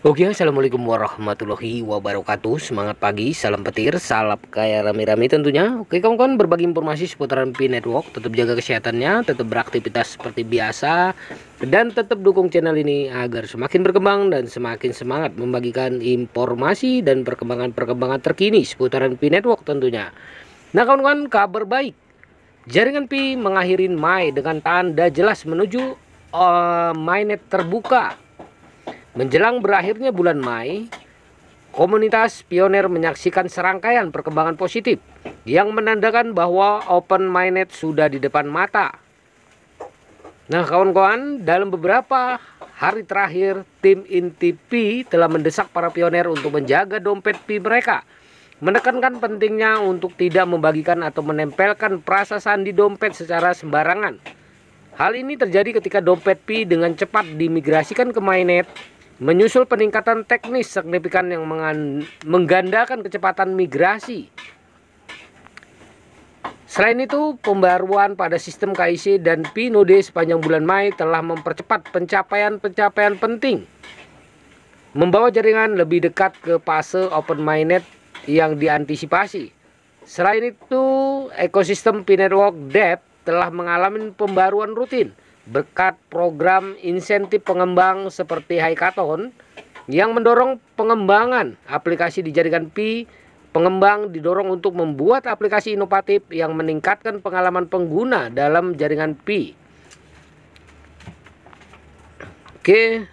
Oke, assalamualaikum warahmatullahi wabarakatuh. Semangat pagi, salam petir, salam kaya rame-rame tentunya. Oke kawan-kawan, berbagi informasi seputaran Pi Network. Tetap jaga kesehatannya, tetap beraktivitas seperti biasa, dan tetap dukung channel ini agar semakin berkembang dan semakin semangat membagikan informasi dan perkembangan-perkembangan terkini seputaran Pi Network tentunya. Nah kawan-kawan, kabar baik. Jaringan Pi mengakhiri Mai dengan tanda jelas menuju mainnet terbuka. Menjelang berakhirnya bulan Mei, komunitas pioner menyaksikan serangkaian perkembangan positif yang menandakan bahwa open mainnet sudah di depan mata. Nah kawan-kawan, dalam beberapa hari terakhir, tim inti Pi telah mendesak para pioner untuk menjaga dompet Pi mereka, menekankan pentingnya untuk tidak membagikan atau menempelkan prasasaan di dompet secara sembarangan. Hal ini terjadi ketika dompet Pi dengan cepat dimigrasikan ke mainnet, menyusul peningkatan teknis signifikan yang menggandakan kecepatan migrasi. Selain itu, pembaruan pada sistem KIC dan Pi Node sepanjang bulan Mei telah mempercepat pencapaian-pencapaian penting, membawa jaringan lebih dekat ke fase open mainnet yang diantisipasi. Selain itu, ekosistem Pi Network Dev telah mengalami pembaruan rutin berkat program insentif pengembang seperti Hackathon yang mendorong pengembangan aplikasi di jaringan Pi. Pengembang didorong untuk membuat aplikasi inovatif yang meningkatkan pengalaman pengguna dalam jaringan Pi. Oke,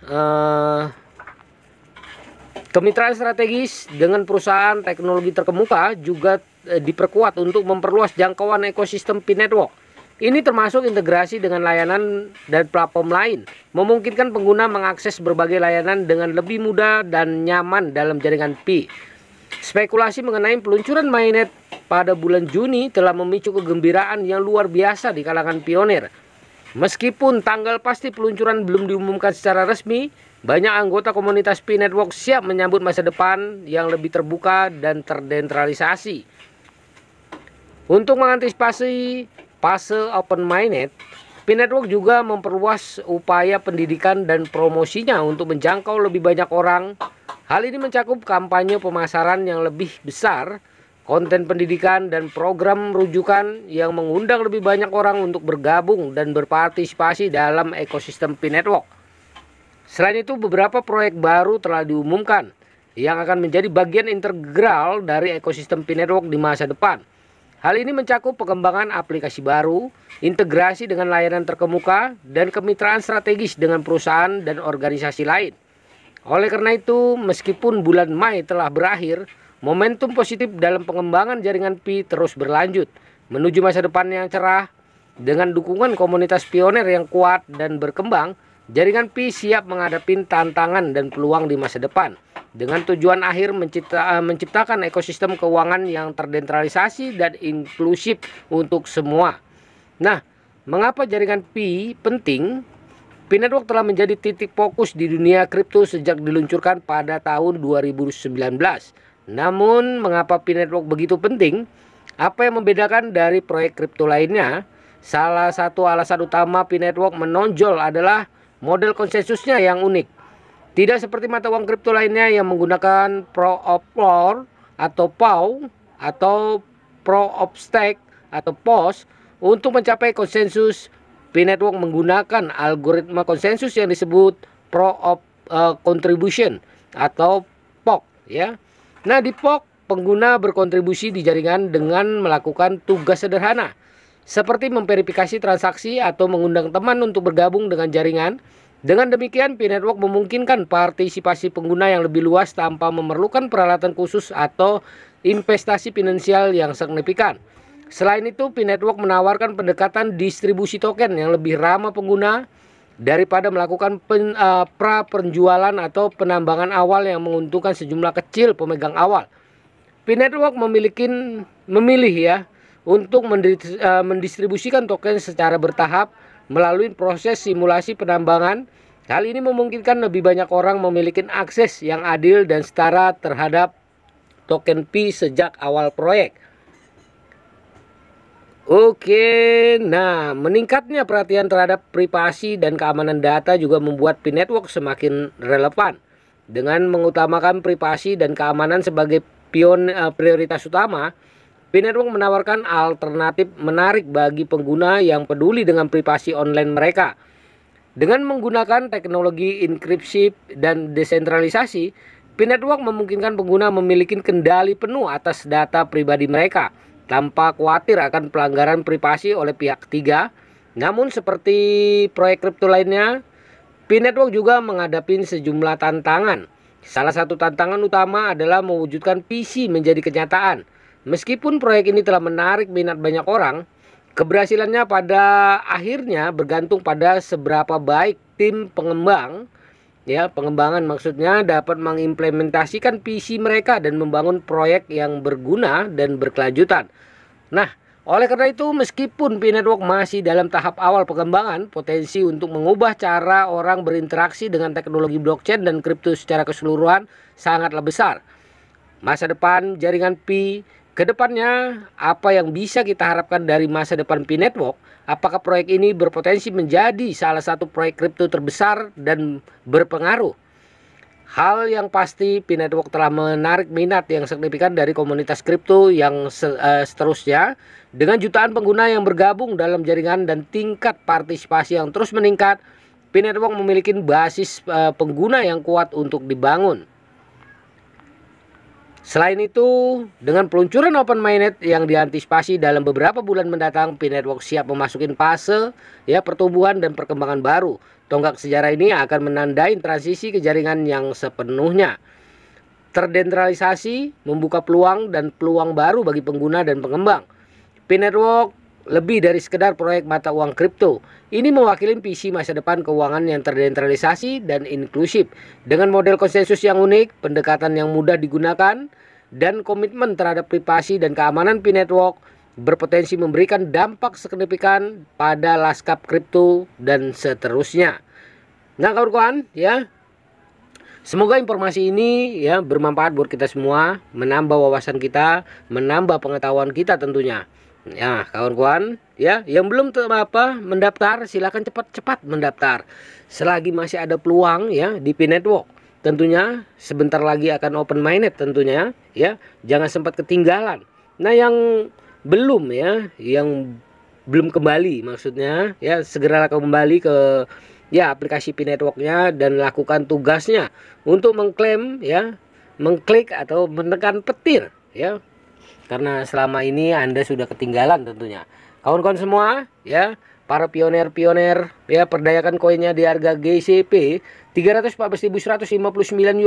kemitraan strategis dengan perusahaan teknologi terkemuka juga diperkuat untuk memperluas jangkauan ekosistem Pi Network. Ini termasuk integrasi dengan layanan dan platform lain, memungkinkan pengguna mengakses berbagai layanan dengan lebih mudah dan nyaman dalam jaringan Pi. Spekulasi mengenai peluncuran mainnet pada bulan Juni telah memicu kegembiraan yang luar biasa di kalangan pioner. Meskipun tanggal pasti peluncuran belum diumumkan secara resmi, banyak anggota komunitas Pi Network siap menyambut masa depan yang lebih terbuka dan terdesentralisasi. Untuk mengantisipasi fase open mainnet, Pi Network juga memperluas upaya pendidikan dan promosinya untuk menjangkau lebih banyak orang. Hal ini mencakup kampanye pemasaran yang lebih besar, konten pendidikan, dan program rujukan yang mengundang lebih banyak orang untuk bergabung dan berpartisipasi dalam ekosistem Pi Network. Selain itu, beberapa proyek baru telah diumumkan yang akan menjadi bagian integral dari ekosistem Pi Network di masa depan. Hal ini mencakup pengembangan aplikasi baru, integrasi dengan layanan terkemuka, dan kemitraan strategis dengan perusahaan dan organisasi lain. Oleh karena itu, meskipun bulan Mei telah berakhir, momentum positif dalam pengembangan jaringan Pi terus berlanjut menuju masa depan yang cerah. Dengan dukungan komunitas pioner yang kuat dan berkembang, jaringan Pi siap menghadapi tantangan dan peluang di masa depan, dengan tujuan akhir menciptakan ekosistem keuangan yang terdesentralisasi dan inklusif untuk semua. Nah, mengapa jaringan Pi penting? Pi Network telah menjadi titik fokus di dunia kripto sejak diluncurkan pada tahun 2019. Namun, mengapa Pi Network begitu penting? Apa yang membedakan dari proyek kripto lainnya? Salah satu alasan utama Pi Network menonjol adalah model konsensusnya yang unik. Tidak seperti mata uang kripto lainnya yang menggunakan Proof of Work atau POW atau Proof of Stake atau POS untuk mencapai konsensus. Pi Network menggunakan algoritma konsensus yang disebut Proof of Contribution atau POC ya. Nah, di POC pengguna berkontribusi di jaringan dengan melakukan tugas sederhana seperti memverifikasi transaksi atau mengundang teman untuk bergabung dengan jaringan. Dengan demikian, Pi Network memungkinkan partisipasi pengguna yang lebih luas tanpa memerlukan peralatan khusus atau investasi finansial yang signifikan. Selain itu, Pi Network menawarkan pendekatan distribusi token yang lebih ramah pengguna daripada melakukan pra-penjualan atau penambangan awal yang menguntungkan sejumlah kecil pemegang awal. Pi Network memilih untuk mendistribusikan token secara bertahap melalui proses simulasi penambangan. Hal ini memungkinkan lebih banyak orang memiliki akses yang adil dan setara terhadap token Pi sejak awal proyek. Oke, nah meningkatnya perhatian terhadap privasi dan keamanan data juga membuat Pi Network semakin relevan. Dengan mengutamakan privasi dan keamanan sebagai prioritas utama, P-Network menawarkan alternatif menarik bagi pengguna yang peduli dengan privasi online mereka. Dengan menggunakan teknologi enkripsi dan desentralisasi, P-Network memungkinkan pengguna memiliki kendali penuh atas data pribadi mereka tanpa khawatir akan pelanggaran privasi oleh pihak ketiga. Namun seperti proyek kripto lainnya, P-Network juga menghadapi sejumlah tantangan. Salah satu tantangan utama adalah mewujudkan visi menjadi kenyataan. Meskipun proyek ini telah menarik minat banyak orang, keberhasilannya pada akhirnya bergantung pada seberapa baik tim pengembang, pengembangan maksudnya, dapat mengimplementasikan visi mereka dan membangun proyek yang berguna dan berkelanjutan. Nah, oleh karena itu, meskipun P-Network masih dalam tahap awal pengembangan, potensi untuk mengubah cara orang berinteraksi dengan teknologi blockchain dan kripto secara keseluruhan sangatlah besar. Masa depan jaringan Pi ke depannya, apa yang bisa kita harapkan dari masa depan P-Network? Apakah proyek ini berpotensi menjadi salah satu proyek kripto terbesar dan berpengaruh? Hal yang pasti, P-Network telah menarik minat yang signifikan dari komunitas kripto yang seterusnya. Dengan jutaan pengguna yang bergabung dalam jaringan dan tingkat partisipasi yang terus meningkat, P-Network memiliki basis pengguna yang kuat untuk dibangun. Selain itu, dengan peluncuran Open Mainnet yang diantisipasi dalam beberapa bulan mendatang, P-Network siap memasuki fase pertumbuhan dan perkembangan baru. Tonggak sejarah ini akan menandai transisi ke jaringan yang sepenuhnya terdesentralisasi, membuka peluang dan peluang baru bagi pengguna dan pengembang. P-Network lebih dari sekedar proyek mata uang kripto. Ini mewakili visi masa depan keuangan yang terdesentralisasi dan inklusif. Dengan model konsensus yang unik, pendekatan yang mudah digunakan, dan komitmen terhadap privasi dan keamanan, P-Network berpotensi memberikan dampak signifikan pada lanskap kripto dan seterusnya. Nah kawan-kawan, semoga informasi ini bermanfaat buat kita semua, menambah wawasan kita, menambah pengetahuan kita tentunya. Ya kawan-kawan, yang belum mendaftar, silakan cepat-cepat mendaftar. Selagi masih ada peluang di P-Network. Tentunya sebentar lagi akan Open Mainnet tentunya, jangan sempat ketinggalan. Nah yang belum yang belum kembali maksudnya, segeralah kembali ke aplikasi P-Networknya dan lakukan tugasnya untuk mengklaim, mengklik atau menekan petir, karena selama ini Anda sudah ketinggalan tentunya. Kawan-kawan semua, para pioner-pioner, perdayakan koinnya di harga GCP 314.159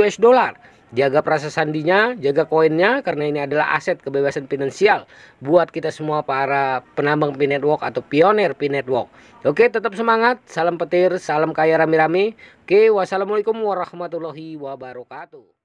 US dollar. Jaga perasa sandinya, jaga koinnya, karena ini adalah aset kebebasan finansial buat kita semua para penambang P-Network atau pioner P-Network. Oke, tetap semangat, salam petir, salam kaya rame-rame. Oke, wassalamualaikum warahmatullahi wabarakatuh.